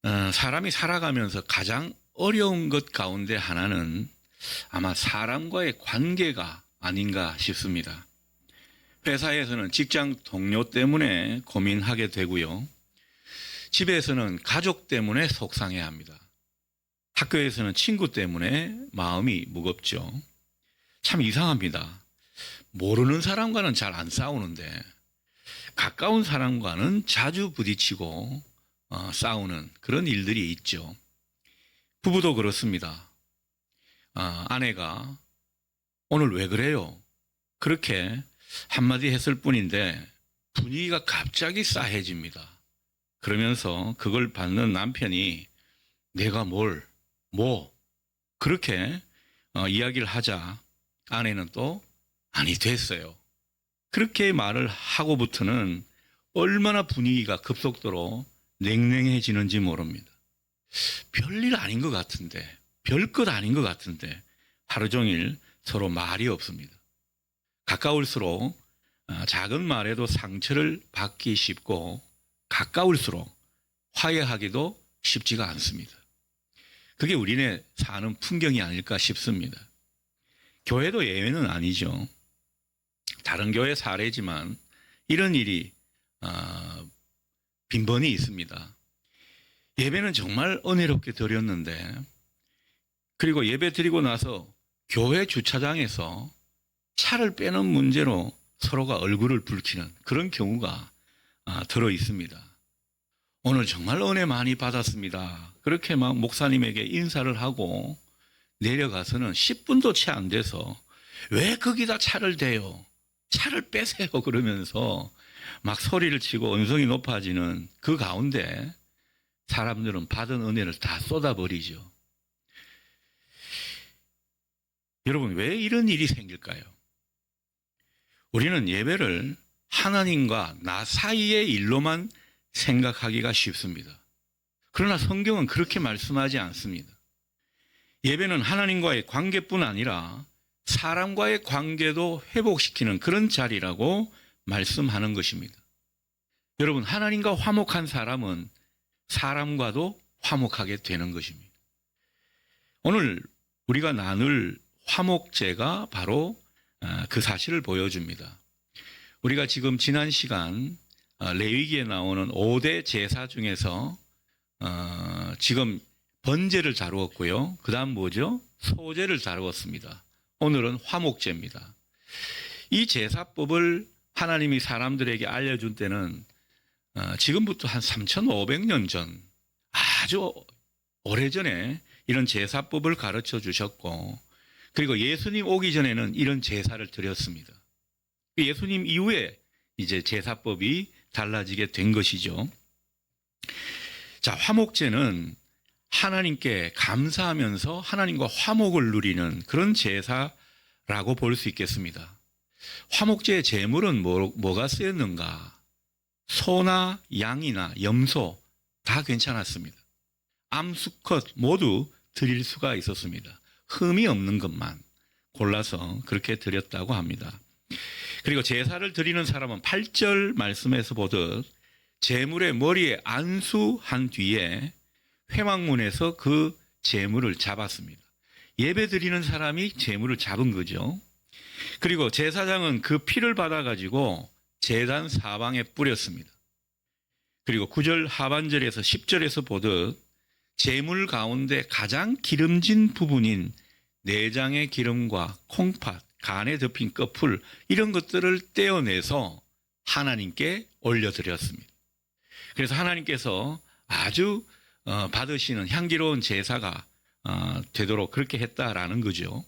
사람이 살아가면서 가장 어려운 것 가운데 하나는 아마 사람과의 관계가 아닌가 싶습니다. 회사에서는 직장 동료 때문에 고민하게 되고요. 집에서는 가족 때문에 속상해야 합니다. 학교에서는 친구 때문에 마음이 무겁죠. 참 이상합니다. 모르는 사람과는 잘 안 싸우는데 가까운 사람과는 자주 부딪히고 싸우는 그런 일들이 있죠. 부부도 그렇습니다. 아내가 오늘 왜 그래요? 그렇게 한마디 했을 뿐인데 분위기가 갑자기 싸해집니다. 그러면서 그걸 받는 남편이 내가 그렇게 이야기를 하자 아내는 또 아니 됐어요. 그렇게 말을 하고부터는 얼마나 분위기가 급속도로 냉랭해지는지 모릅니다. 별일 아닌 것 같은데, 별것 아닌 것 같은데 하루 종일 서로 말이 없습니다. 가까울수록 작은 말에도 상처를 받기 쉽고 가까울수록 화해하기도 쉽지가 않습니다. 그게 우리네 사는 풍경이 아닐까 싶습니다. 교회도 예외는 아니죠. 다른 교회 사례지만 이런 일이 빈번히 있습니다. 예배는 정말 은혜롭게 드렸는데 그리고 예배 드리고 나서 교회 주차장에서 차를 빼는 문제로 서로가 얼굴을 붉히는 그런 경우가 들어 있습니다. 오늘 정말 은혜 많이 받았습니다. 그렇게 막 목사님에게 인사를 하고 내려가서는 10분도 채 안 돼서 왜 거기다 차를 대요? 차를 빼세요. 그러면서 막 소리를 치고 음성이 높아지는 그 가운데 사람들은 받은 은혜를 다 쏟아버리죠. 여러분, 왜 이런 일이 생길까요? 우리는 예배를 하나님과 나 사이의 일로만 생각하기가 쉽습니다. 그러나 성경은 그렇게 말씀하지 않습니다. 예배는 하나님과의 관계뿐 아니라 사람과의 관계도 회복시키는 그런 자리라고 말씀하는 것입니다. 여러분, 하나님과 화목한 사람은 사람과도 화목하게 되는 것입니다. 오늘 우리가 나눌 화목제가 바로 그 사실을 보여줍니다. 우리가 지금 지난 시간 레위기에 나오는 5대 제사 중에서 지금 번제를 다루었고요. 그 다음 뭐죠? 소제를 다루었습니다. 오늘은 화목제입니다. 이 제사법을 하나님이 사람들에게 알려준 때는 지금부터 한 3,500년 전, 아주 오래전에 이런 제사법을 가르쳐 주셨고, 그리고 예수님 오기 전에는 이런 제사를 드렸습니다. 예수님 이후에 이제 제사법이 달라지게 된 것이죠. 자, 화목제는 하나님께 감사하면서 하나님과 화목을 누리는 그런 제사라고 볼 수 있겠습니다. 화목제의 제물은 뭐가 쓰였는가? 소나 양이나 염소 다 괜찮았습니다. 암, 수컷 모두 드릴 수가 있었습니다. 흠이 없는 것만 골라서 그렇게 드렸다고 합니다. 그리고 제사를 드리는 사람은 8절 말씀에서 보듯 제물의 머리에 안수한 뒤에 회막문에서 그 제물을 잡았습니다. 예배 드리는 사람이 제물을 잡은 거죠. 그리고 제사장은 그 피를 받아가지고 제단 사방에 뿌렸습니다. 그리고 9절 하반절에서 10절에서 보듯 제물 가운데 가장 기름진 부분인 내장의 기름과 콩팥, 간에 덮인 꺼풀 이런 것들을 떼어내서 하나님께 올려드렸습니다. 그래서 하나님께서 아주 받으시는 향기로운 제사가 되도록 그렇게 했다라는 거죠.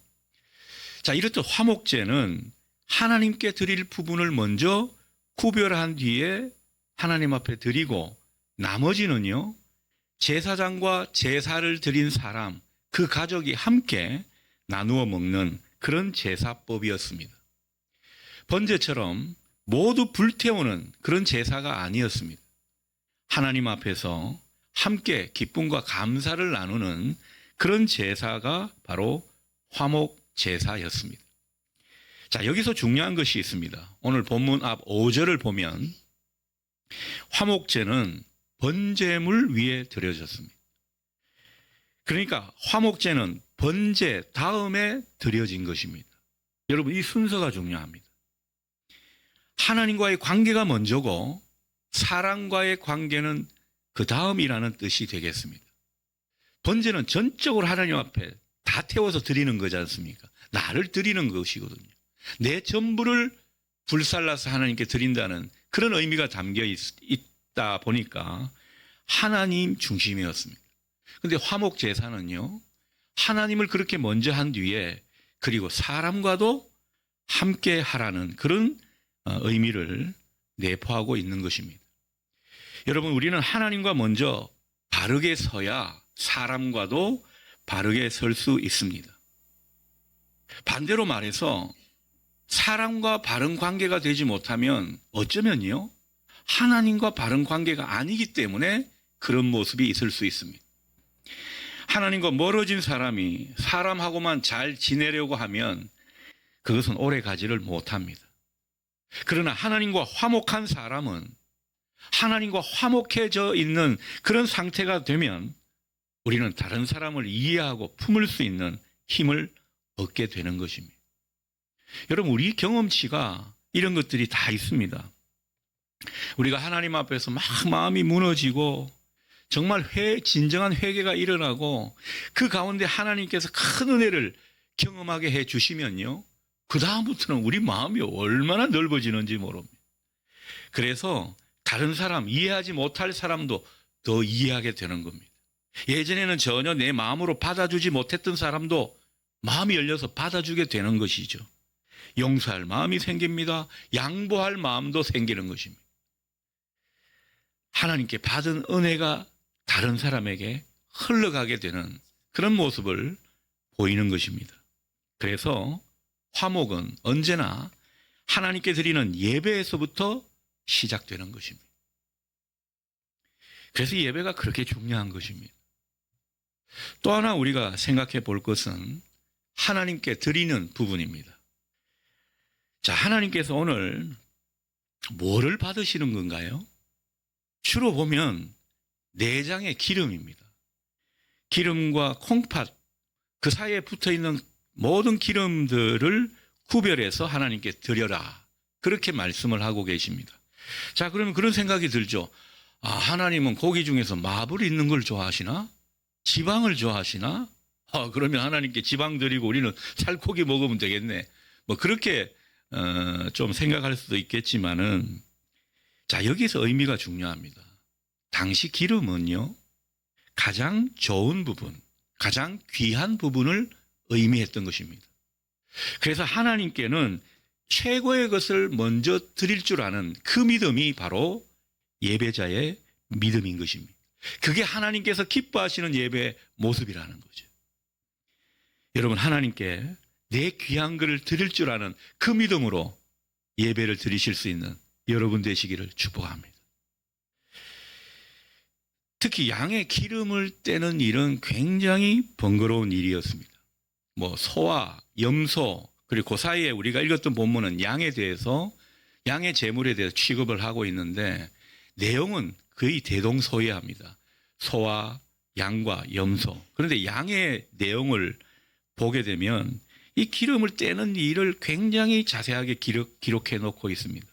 자, 이렇듯 화목제는 하나님께 드릴 부분을 먼저 구별한 뒤에 하나님 앞에 드리고 나머지는요, 제사장과 제사를 드린 사람, 그 가족이 함께 나누어 먹는 그런 제사법이었습니다. 번제처럼 모두 불태우는 그런 제사가 아니었습니다. 하나님 앞에서 함께 기쁨과 감사를 나누는 그런 제사가 바로 화목제사였습니다. 자, 여기서 중요한 것이 있습니다. 오늘 본문 앞 5절을 보면 화목제는 번제물 위에 드려졌습니다. 그러니까 화목제는 번제 다음에 드려진 것입니다. 여러분, 이 순서가 중요합니다. 하나님과의 관계가 먼저고 사람과의 관계는 그 다음이라는 뜻이 되겠습니다. 번제는 전적으로 하나님 앞에 다 태워서 드리는 거지 않습니까? 나를 드리는 것이거든요. 내 전부를 불살라서 하나님께 드린다는 그런 의미가 담겨 있다 보니까 하나님 중심이었습니다. 그런데 화목 제사는요, 하나님을 그렇게 먼저 한 뒤에 그리고 사람과도 함께 하라는 그런 의미를 내포하고 있는 것입니다. 여러분, 우리는 하나님과 먼저 바르게 서야 사람과도 바르게 설 수 있습니다. 반대로 말해서 사람과 바른 관계가 되지 못하면 어쩌면요, 하나님과 바른 관계가 아니기 때문에 그런 모습이 있을 수 있습니다. 하나님과 멀어진 사람이 사람하고만 잘 지내려고 하면 그것은 오래 가지를 못합니다. 그러나 하나님과 화목한 사람은 하나님과 화목해져 있는 그런 상태가 되면 우리는 다른 사람을 이해하고 품을 수 있는 힘을 얻게 되는 것입니다. 여러분, 우리 경험치가 이런 것들이 다 있습니다. 우리가 하나님 앞에서 막 마음이 무너지고 정말 진정한 회개가 일어나고 그 가운데 하나님께서 큰 은혜를 경험하게 해 주시면요, 그 다음부터는 우리 마음이 얼마나 넓어지는지 모릅니다. 그래서 다른 사람, 이해하지 못할 사람도 더 이해하게 되는 겁니다. 예전에는 전혀 내 마음으로 받아주지 못했던 사람도 마음이 열려서 받아주게 되는 것이죠. 용서할 마음이 생깁니다. 양보할 마음도 생기는 것입니다. 하나님께 받은 은혜가 다른 사람에게 흘러가게 되는 그런 모습을 보이는 것입니다. 그래서 화목은 언제나 하나님께 드리는 예배에서부터 시작되는 것입니다. 그래서 예배가 그렇게 중요한 것입니다. 또 하나 우리가 생각해 볼 것은 하나님께 드리는 부분입니다. 자, 하나님께서 오늘 뭐를 받으시는 건가요? 주로 보면 내장의 기름입니다. 기름과 콩팥, 그 사이에 붙어 있는 모든 기름들을 구별해서 하나님께 드려라, 그렇게 말씀을 하고 계십니다. 자, 그러면 그런 생각이 들죠. 아, 하나님은 고기 중에서 마블이 있는 걸 좋아하시나? 지방을 좋아하시나? 그러면 하나님께 지방 드리고 우리는 살코기 먹으면 되겠네. 뭐 그렇게 좀 생각할 수도 있겠지만은, 자, 여기서 의미가 중요합니다. 당시 기름은요, 가장 좋은 부분, 가장 귀한 부분을 의미했던 것입니다. 그래서 하나님께는 최고의 것을 먼저 드릴 줄 아는 그 믿음이 바로 예배자의 믿음인 것입니다. 그게 하나님께서 기뻐하시는 예배의 모습이라는 거죠. 여러분, 하나님께 내 귀한 것을 드릴 줄 아는 그 믿음으로 예배를 드리실 수 있는 여러분 되시기를 축복합니다. 특히 양의 기름을 떼는 일은 굉장히 번거로운 일이었습니다. 뭐 소와 염소, 그리고 그 사이에 우리가 읽었던 본문은 양에 대해서, 양의 제물에 대해서 취급을 하고 있는데 내용은 거의 대동소이합니다. 소와 양과 염소. 그런데 양의 내용을 보게 되면 이 기름을 떼는 일을 굉장히 자세하게 기록해 놓고 있습니다.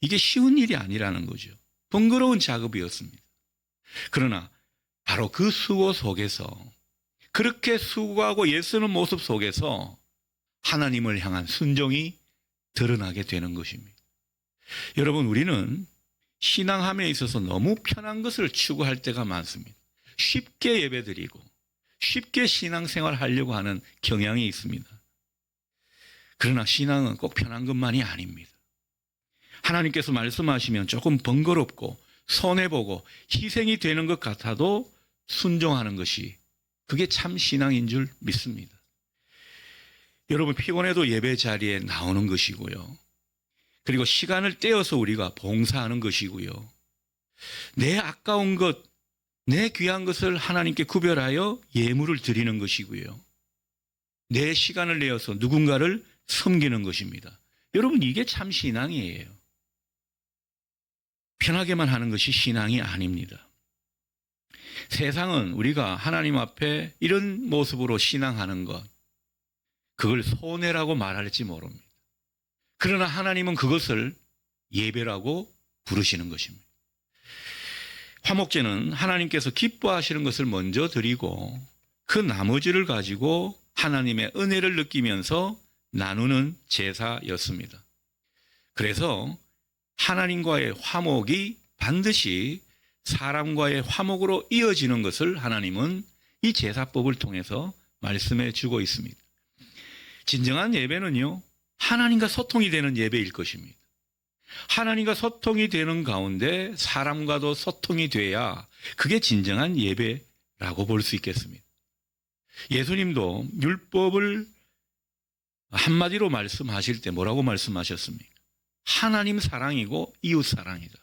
이게 쉬운 일이 아니라는 거죠. 번거로운 작업이었습니다. 그러나 바로 그 수고 속에서, 그렇게 수고하고 애쓰는 모습 속에서 하나님을 향한 순종이 드러나게 되는 것입니다. 여러분, 우리는 신앙함에 있어서 너무 편한 것을 추구할 때가 많습니다. 쉽게 예배드리고 쉽게 신앙생활 하려고 하는 경향이 있습니다. 그러나 신앙은 꼭 편한 것만이 아닙니다. 하나님께서 말씀하시면 조금 번거롭고 손해보고 희생이 되는 것 같아도 순종하는 것이, 그게 참 신앙인 줄 믿습니다. 여러분, 피곤해도 예배 자리에 나오는 것이고요. 그리고 시간을 떼어서 우리가 봉사하는 것이고요. 내 아까운 것, 내 귀한 것을 하나님께 구별하여 예물을 드리는 것이고요. 내 시간을 내어서 누군가를 섬기는 것입니다. 여러분, 이게 참 신앙이에요. 편하게만 하는 것이 신앙이 아닙니다. 세상은 우리가 하나님 앞에 이런 모습으로 신앙하는 것, 그걸 손해라고 말할지 모릅니다. 그러나 하나님은 그것을 예배라고 부르시는 것입니다. 화목제는 하나님께서 기뻐하시는 것을 먼저 드리고 그 나머지를 가지고 하나님의 은혜를 느끼면서 나누는 제사였습니다. 그래서 하나님과의 화목이 반드시 사람과의 화목으로 이어지는 것을 하나님은 이 제사법을 통해서 말씀해 주고 있습니다. 진정한 예배는요, 하나님과 소통이 되는 예배일 것입니다. 하나님과 소통이 되는 가운데 사람과도 소통이 돼야 그게 진정한 예배라고 볼 수 있겠습니다. 예수님도 율법을 한마디로 말씀하실 때 뭐라고 말씀하셨습니까? 하나님 사랑이고 이웃 사랑이다.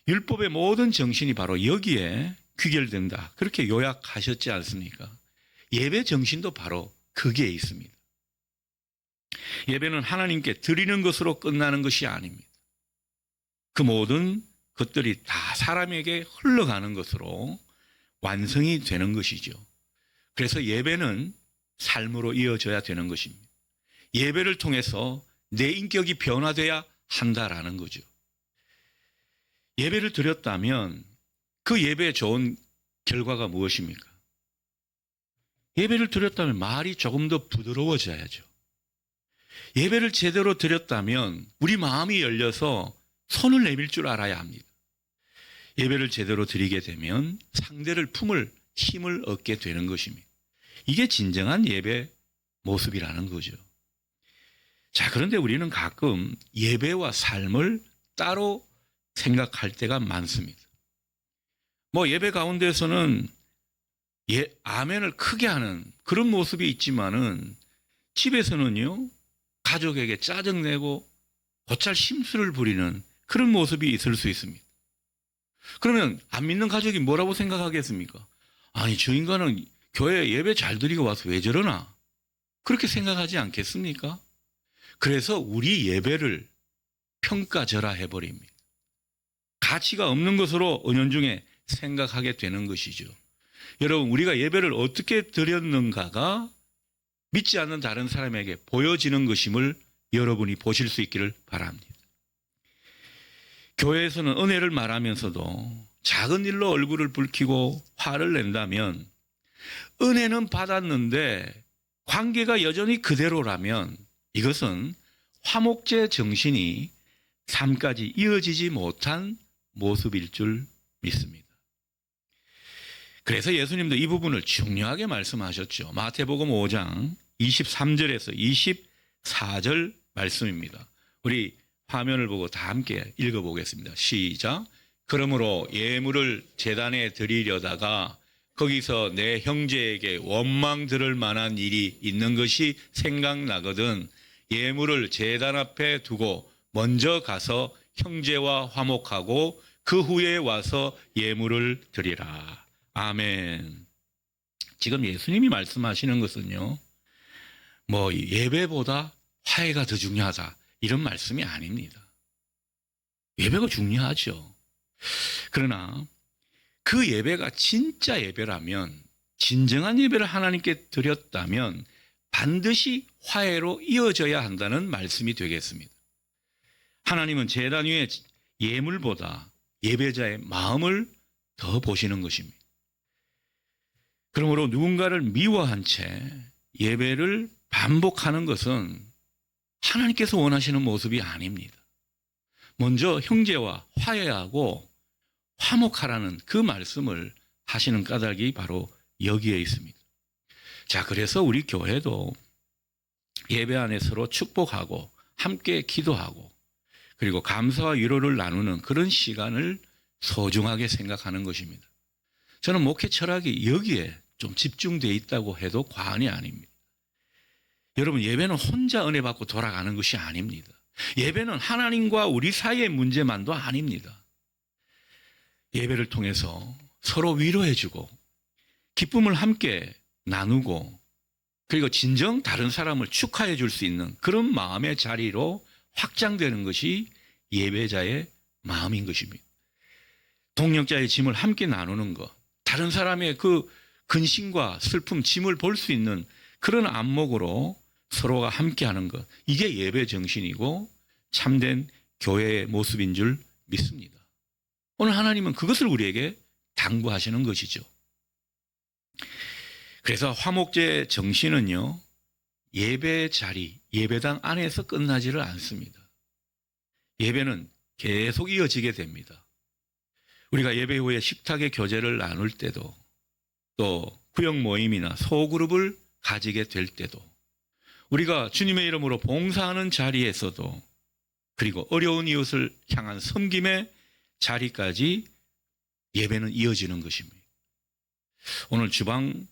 율법의 모든 정신이 바로 여기에 귀결된다. 그렇게 요약하셨지 않습니까? 예배 정신도 바로 거기에 있습니다. 예배는 하나님께 드리는 것으로 끝나는 것이 아닙니다. 그 모든 것들이 다 사람에게 흘러가는 것으로 완성이 되는 것이죠. 그래서 예배는 삶으로 이어져야 되는 것입니다. 예배를 통해서 내 인격이 변화돼야 한다라는 거죠. 예배를 드렸다면 그 예배에 좋은 결과가 무엇입니까? 예배를 드렸다면 말이 조금 더 부드러워져야죠. 예배를 제대로 드렸다면 우리 마음이 열려서 손을 내밀 줄 알아야 합니다. 예배를 제대로 드리게 되면 상대를 품을 힘을 얻게 되는 것입니다. 이게 진정한 예배 모습이라는 거죠. 자, 그런데 우리는 가끔 예배와 삶을 따로 생각할 때가 많습니다. 예배 가운데서는 아멘을 크게 하는 그런 모습이 있지만은 집에서는요, 가족에게 짜증내고 곧잘 심술을 부리는 그런 모습이 있을 수 있습니다. 그러면 안 믿는 가족이 뭐라고 생각하겠습니까? 아니, 저 인간은 교회 예배 잘 드리고 와서 왜 저러나? 그렇게 생각하지 않겠습니까? 그래서 우리 예배를 평가절하해버립니다. 가치가 없는 것으로 은연중에 생각하게 되는 것이죠. 여러분, 우리가 예배를 어떻게 드렸는가가 믿지 않는 다른 사람에게 보여지는 것임을 여러분이 보실 수 있기를 바랍니다. 교회에서는 은혜를 말하면서도 작은 일로 얼굴을 붉히고 화를 낸다면, 은혜는 받았는데 관계가 여전히 그대로라면 이것은 화목제 정신이 삶까지 이어지지 못한 모습일 줄 믿습니다. 그래서 예수님도 이 부분을 중요하게 말씀하셨죠. 마태복음 5장 23절에서 24절 말씀입니다. 우리 화면을 보고 다 함께 읽어보겠습니다. 시작. 그러므로 예물을 제단에 드리려다가 거기서 내 형제에게 원망 들을 만한 일이 있는 것이 생각나거든 예물을 제단 앞에 두고 먼저 가서 형제와 화목하고 그 후에 와서 예물을 드리라. 아멘. 지금 예수님이 말씀하시는 것은요, 예배보다 화해가 더 중요하다, 이런 말씀이 아닙니다. 예배가 중요하죠. 그러나 그 예배가 진짜 예배라면, 진정한 예배를 하나님께 드렸다면 반드시 화해로 이어져야 한다는 말씀이 되겠습니다. 하나님은 제단 위에 예물보다 예배자의 마음을 더 보시는 것입니다. 그러므로 누군가를 미워한 채 예배를 반복하는 것은 하나님께서 원하시는 모습이 아닙니다. 먼저 형제와 화해하고 화목하라는 그 말씀을 하시는 까닭이 바로 여기에 있습니다. 자, 그래서 우리 교회도 예배 안에 서로 축복하고 함께 기도하고 그리고 감사와 위로를 나누는 그런 시간을 소중하게 생각하는 것입니다. 저는 목회 철학이 여기에 좀 집중되어 있다고 해도 과언이 아닙니다. 여러분, 예배는 혼자 은혜 받고 돌아가는 것이 아닙니다. 예배는 하나님과 우리 사이의 문제만도 아닙니다. 예배를 통해서 서로 위로해주고 기쁨을 함께 나누고 그리고 진정 다른 사람을 축하해 줄 수 있는 그런 마음의 자리로 확장되는 것이 예배자의 마음인 것입니다. 동역자의 짐을 함께 나누는 것, 다른 사람의 그 근심과 슬픔, 짐을 볼 수 있는 그런 안목으로 서로가 함께하는 것, 이게 예배 정신이고 참된 교회의 모습인 줄 믿습니다. 오늘 하나님은 그것을 우리에게 당부하시는 것이죠. 그래서 화목제 정신은요, 예배 자리, 예배당 안에서 끝나지를 않습니다. 예배는 계속 이어지게 됩니다. 우리가 예배 후에 식탁의 교제를 나눌 때도, 또 구역 모임이나 소그룹을 가지게 될 때도, 우리가 주님의 이름으로 봉사하는 자리에서도, 그리고 어려운 이웃을 향한 섬김의 자리까지 예배는 이어지는 것입니다. 오늘 주방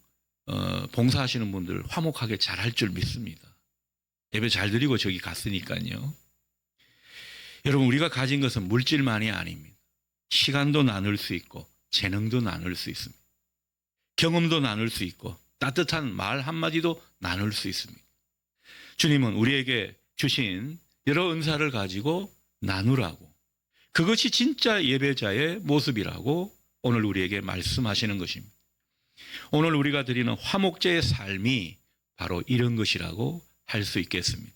봉사하시는 분들 화목하게 잘할 줄 믿습니다. 예배 잘 드리고 저기 갔으니까요. 여러분, 우리가 가진 것은 물질만이 아닙니다. 시간도 나눌 수 있고 재능도 나눌 수 있습니다. 경험도 나눌 수 있고 따뜻한 말 한마디도 나눌 수 있습니다. 주님은 우리에게 주신 여러 은사를 가지고 나누라고, 그것이 진짜 예배자의 모습이라고 오늘 우리에게 말씀하시는 것입니다. 오늘 우리가 드리는 화목제의 삶이 바로 이런 것이라고 할 수 있겠습니다.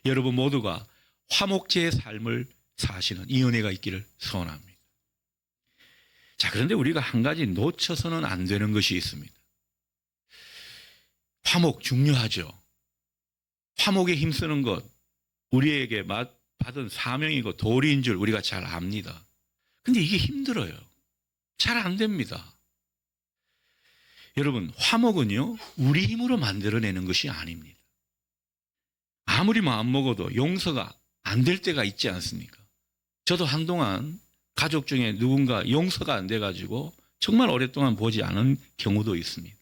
여러분 모두가 화목제의 삶을 사시는 이 은혜가 있기를 소원합니다. 자, 그런데 우리가 한 가지 놓쳐서는 안 되는 것이 있습니다. 화목 중요하죠. 화목에 힘쓰는 것, 우리에게 받은 사명이고 도리인 줄 우리가 잘 압니다. 근데 이게 힘들어요. 잘 안 됩니다. 여러분, 화목은요, 우리 힘으로 만들어내는 것이 아닙니다. 아무리 마음먹어도 용서가 안 될 때가 있지 않습니까? 저도 한동안 가족 중에 누군가 용서가 안 돼가지고 정말 오랫동안 보지 않은 경우도 있습니다.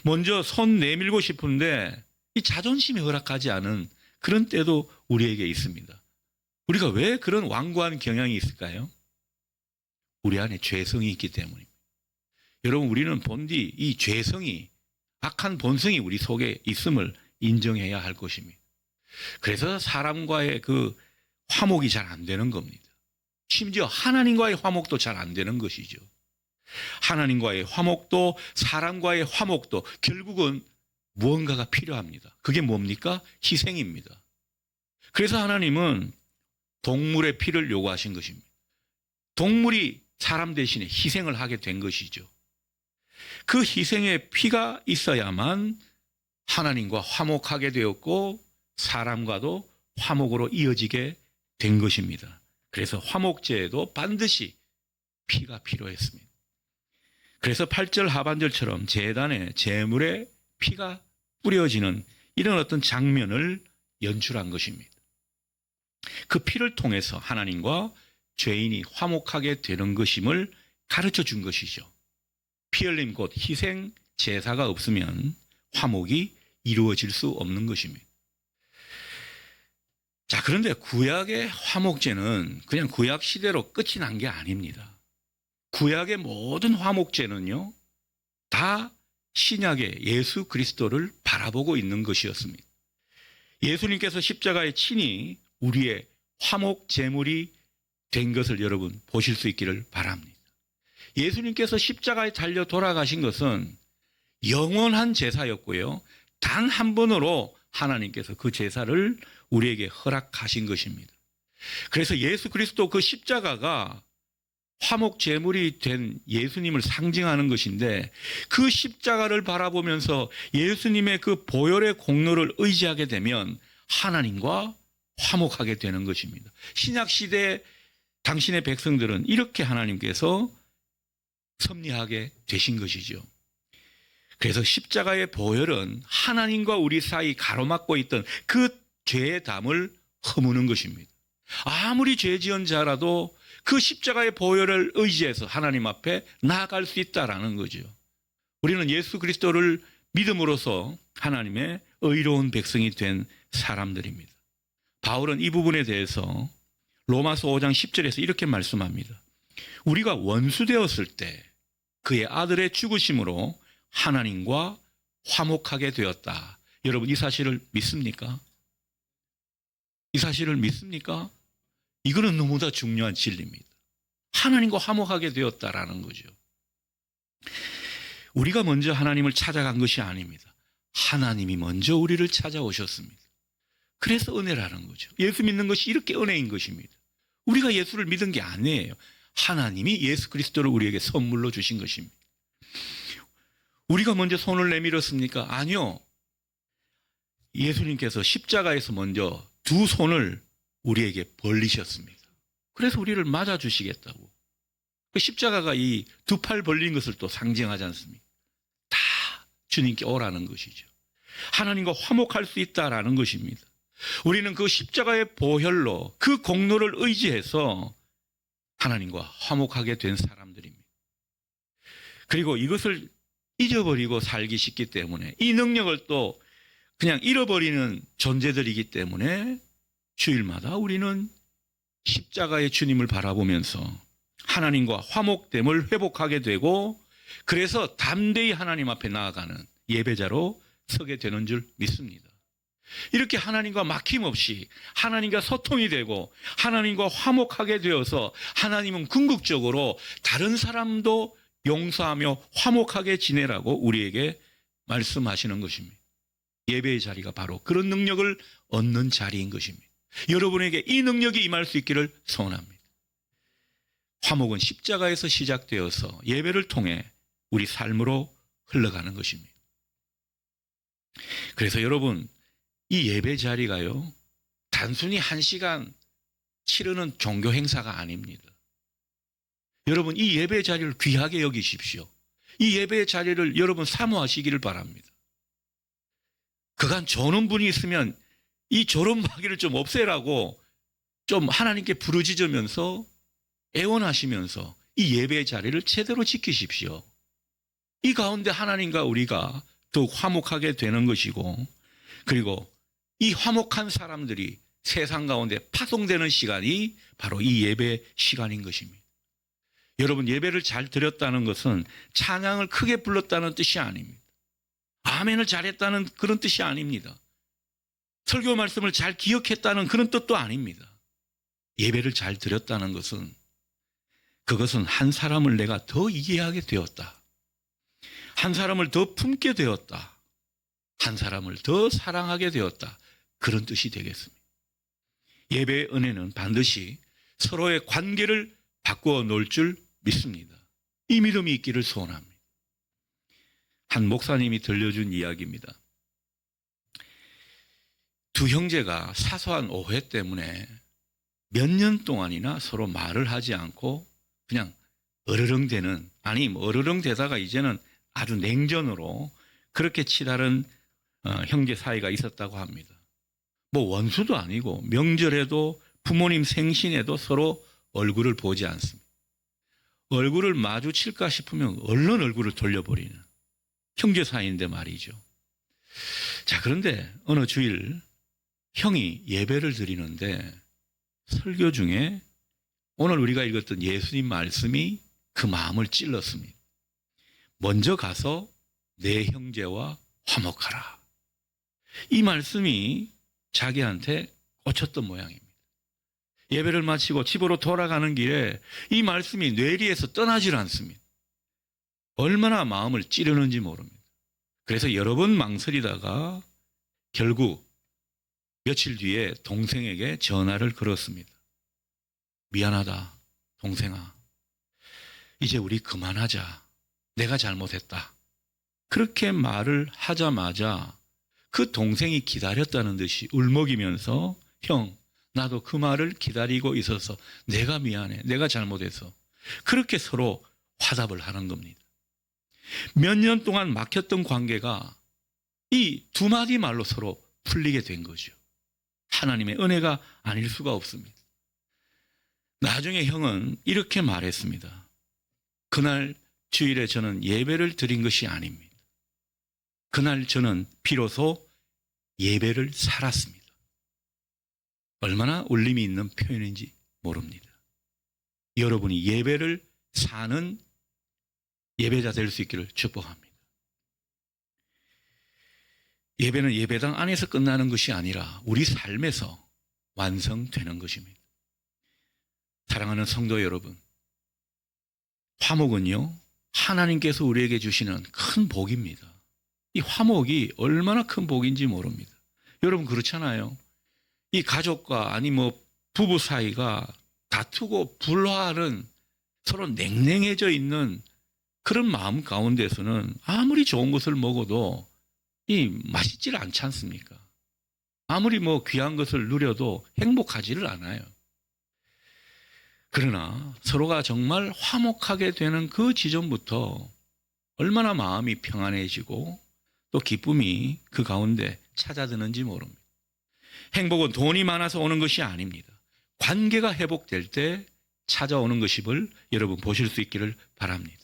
먼저 손 내밀고 싶은데 이 자존심이 허락하지 않은 그런 때도 우리에게 있습니다. 우리가 왜 그런 완고한 경향이 있을까요? 우리 안에 죄성이 있기 때문입니다. 여러분, 우리는 본디 이 죄성이, 악한 본성이 우리 속에 있음을 인정해야 할 것입니다. 그래서 사람과의 그 화목이 잘 안 되는 겁니다. 심지어 하나님과의 화목도 잘 안 되는 것이죠. 하나님과의 화목도 사람과의 화목도 결국은 무언가가 필요합니다. 그게 뭡니까? 희생입니다. 그래서 하나님은 동물의 피를 요구하신 것입니다. 동물이 사람 대신에 희생을 하게 된 것이죠. 그 희생의 피가 있어야만 하나님과 화목하게 되었고 사람과도 화목으로 이어지게 된 것입니다. 그래서 화목제에도 반드시 피가 필요했습니다. 그래서 8절 하반절처럼 제단에 제물에 피가 뿌려지는 이런 어떤 장면을 연출한 것입니다. 그 피를 통해서 하나님과 죄인이 화목하게 되는 것임을 가르쳐 준 것이죠. 피 흘림 곧 희생 제사가 없으면 화목이 이루어질 수 없는 것입니다. 자, 그런데 구약의 화목제는 그냥 구약 시대로 끝이 난 게 아닙니다. 구약의 모든 화목제는요, 다 신약의 예수 그리스도를 바라보고 있는 것이었습니다. 예수님께서 십자가에 친히 우리의 화목 제물이 된 것을 여러분 보실 수 있기를 바랍니다. 예수님께서 십자가에 달려 돌아가신 것은 영원한 제사였고요, 단 한 번으로 하나님께서 그 제사를 우리에게 허락하신 것입니다. 그래서 예수 그리스도 그 십자가가 화목 제물이 된 예수님을 상징하는 것인데, 그 십자가를 바라보면서 예수님의 그 보혈의 공로를 의지하게 되면 하나님과 화목하게 되는 것입니다. 신약 시대 당신의 백성들은 이렇게 하나님께서 섭리하게 되신 것이죠. 그래서 십자가의 보혈은 하나님과 우리 사이 가로막고 있던 그 죄의 담을 허무는 것입니다. 아무리 죄 지은 자라도 그 십자가의 보혈을 의지해서 하나님 앞에 나아갈 수 있다라는 거죠. 우리는 예수 그리스도를 믿음으로써 하나님의 의로운 백성이 된 사람들입니다. 바울은 이 부분에 대해서 로마서 5장 10절에서 이렇게 말씀합니다. 우리가 원수되었을 때 그의 아들의 죽으심으로 하나님과 화목하게 되었다. 여러분, 이 사실을 믿습니까? 이 사실을 믿습니까? 이거는 너무나 중요한 진리입니다. 하나님과 화목하게 되었다라는 거죠. 우리가 먼저 하나님을 찾아간 것이 아닙니다. 하나님이 먼저 우리를 찾아오셨습니다. 그래서 은혜라는 거죠. 예수 믿는 것이 이렇게 은혜인 것입니다. 우리가 예수를 믿은 게 아니에요. 하나님이 예수 그리스도를 우리에게 선물로 주신 것입니다. 우리가 먼저 손을 내밀었습니까? 아니요. 예수님께서 십자가에서 먼저 두 손을 우리에게 벌리셨습니다. 그래서 우리를 맞아주시겠다고. 십자가가 이 두 팔 벌린 것을 또 상징하지 않습니까? 다 주님께 오라는 것이죠. 하나님과 화목할 수 있다라는 것입니다. 우리는 그 십자가의 보혈로 그 공로를 의지해서 하나님과 화목하게 된 사람들입니다. 그리고 이것을 잊어버리고 살기 쉽기 때문에 이 능력을 또 그냥 잃어버리는 존재들이기 때문에 주일마다 우리는 십자가의 주님을 바라보면서 하나님과 화목됨을 회복하게 되고 그래서 담대히 하나님 앞에 나아가는 예배자로 서게 되는 줄 믿습니다. 이렇게 하나님과 막힘없이 하나님과 소통이 되고 하나님과 화목하게 되어서 하나님은 궁극적으로 다른 사람도 용서하며 화목하게 지내라고 우리에게 말씀하시는 것입니다. 예배의 자리가 바로 그런 능력을 얻는 자리인 것입니다. 여러분에게 이 능력이 임할 수 있기를 소원합니다. 화목은 십자가에서 시작되어서 예배를 통해 우리 삶으로 흘러가는 것입니다. 그래서 여러분, 이 예배 자리가요, 단순히 1시간 치르는 종교 행사가 아닙니다. 여러분, 이 예배 자리를 귀하게 여기십시오. 이 예배 자리를 여러분 사모하시기를 바랍니다. 그간 조는 분이 있으면 이 조름마귀를 좀 없애라고 좀 하나님께 부르짖으면서 애원하시면서 이 예배의 자리를 제대로 지키십시오. 이 가운데 하나님과 우리가 더욱 화목하게 되는 것이고, 그리고 이 화목한 사람들이 세상 가운데 파송되는 시간이 바로 이 예배 시간인 것입니다. 여러분, 예배를 잘 드렸다는 것은 찬양을 크게 불렀다는 뜻이 아닙니다. 아멘을 잘했다는 그런 뜻이 아닙니다. 설교 말씀을 잘 기억했다는 그런 뜻도 아닙니다. 예배를 잘 드렸다는 것은 그것은 한 사람을 내가 더 이해하게 되었다. 한 사람을 더 품게 되었다. 한 사람을 더 사랑하게 되었다. 그런 뜻이 되겠습니다. 예배의 은혜는 반드시 서로의 관계를 바꾸어 놓을 줄 믿습니다. 이 믿음이 있기를 소원합니다. 한 목사님이 들려준 이야기입니다. 두 형제가 사소한 오해 때문에 몇 년 동안이나 서로 말을 하지 않고 그냥 어르렁대는, 아니 어르렁대다가 이제는 아주 냉전으로 그렇게 치달은 형제 사이가 있었다고 합니다. 뭐 원수도 아니고 명절에도 부모님 생신에도 서로 얼굴을 보지 않습니다. 얼굴을 마주칠까 싶으면 얼른 얼굴을 돌려버리는 형제 사이인데 말이죠. 자, 그런데 어느 주일 형이 예배를 드리는데 설교 중에 오늘 우리가 읽었던 예수님 말씀이 그 마음을 찔렀습니다. 먼저 가서 내 형제와 화목하라. 이 말씀이 자기한테 꽂혔던 모양입니다. 예배를 마치고 집으로 돌아가는 길에 이 말씀이 뇌리에서 떠나질 않습니다. 얼마나 마음을 찌르는지 모릅니다. 그래서 여러 번 망설이다가 결국 며칠 뒤에 동생에게 전화를 걸었습니다. 미안하다, 동생아. 이제 우리 그만하자. 내가 잘못했다. 그렇게 말을 하자마자 그 동생이 기다렸다는 듯이 울먹이면서 형, 나도 그 말을 기다리고 있어서 내가 미안해. 내가 잘못해서. 그렇게 서로 화답을 하는 겁니다. 몇 년 동안 막혔던 관계가 이 두 마디 말로 서로 풀리게 된 거죠. 하나님의 은혜가 아닐 수가 없습니다. 나중에 형은 이렇게 말했습니다. 그날 주일에 저는 예배를 드린 것이 아닙니다. 그날 저는 비로소 예배를 살았습니다. 얼마나 울림이 있는 표현인지 모릅니다. 여러분이 예배를 사는 예배자 될 수 있기를 축복합니다. 예배는 예배당 안에서 끝나는 것이 아니라 우리 삶에서 완성되는 것입니다. 사랑하는 성도 여러분, 화목은요, 하나님께서 우리에게 주시는 큰 복입니다. 이 화목이 얼마나 큰 복인지 모릅니다. 여러분 그렇잖아요. 이 가족과 아니 부부 사이가 다투고 불화하는, 서로 냉랭해져 있는 그런 마음 가운데서는 아무리 좋은 것을 먹어도 맛있질 않지 않습니까? 아무리 귀한 것을 누려도 행복하지를 않아요. 그러나 서로가 정말 화목하게 되는 그 지점부터 얼마나 마음이 평안해지고 또 기쁨이 그 가운데 찾아드는지 모릅니다. 행복은 돈이 많아서 오는 것이 아닙니다. 관계가 회복될 때 찾아오는 것임을 여러분 보실 수 있기를 바랍니다.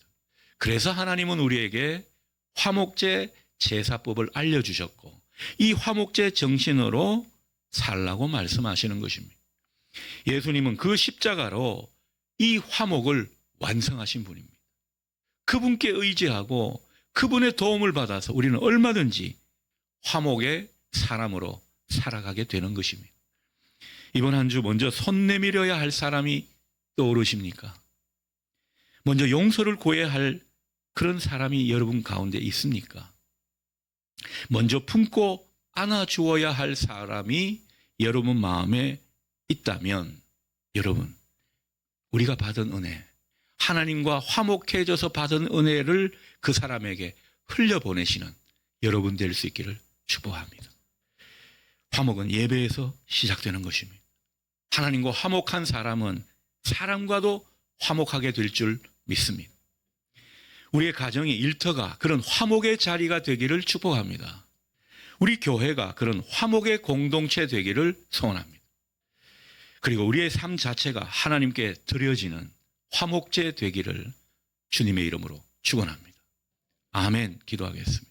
그래서 하나님은 우리에게 화목제 제사법을 알려주셨고 이 화목제 정신으로 살라고 말씀하시는 것입니다. 예수님은 그 십자가로 이 화목을 완성하신 분입니다. 그분께 의지하고 그분의 도움을 받아서 우리는 얼마든지 화목의 사람으로 살아가게 되는 것입니다. 이번 한 주 먼저 손 내밀어야 할 사람이 떠오르십니까? 먼저 용서를 구해야 할 그런 사람이 여러분 가운데 있습니까? 먼저 품고 안아주어야 할 사람이 여러분 마음에 있다면 여러분, 우리가 받은 은혜, 하나님과 화목해져서 받은 은혜를 그 사람에게 흘려보내시는 여러분 될 수 있기를 축복합니다. 화목은 예배에서 시작되는 것입니다. 하나님과 화목한 사람은 사람과도 화목하게 될 줄 믿습니다. 우리의 가정이 일터가 그런 화목의 자리가 되기를 축복합니다. 우리 교회가 그런 화목의 공동체 되기를 소원합니다. 그리고 우리의 삶 자체가 하나님께 드려지는 화목제 되기를 주님의 이름으로 축원합니다. 아멘. 기도하겠습니다.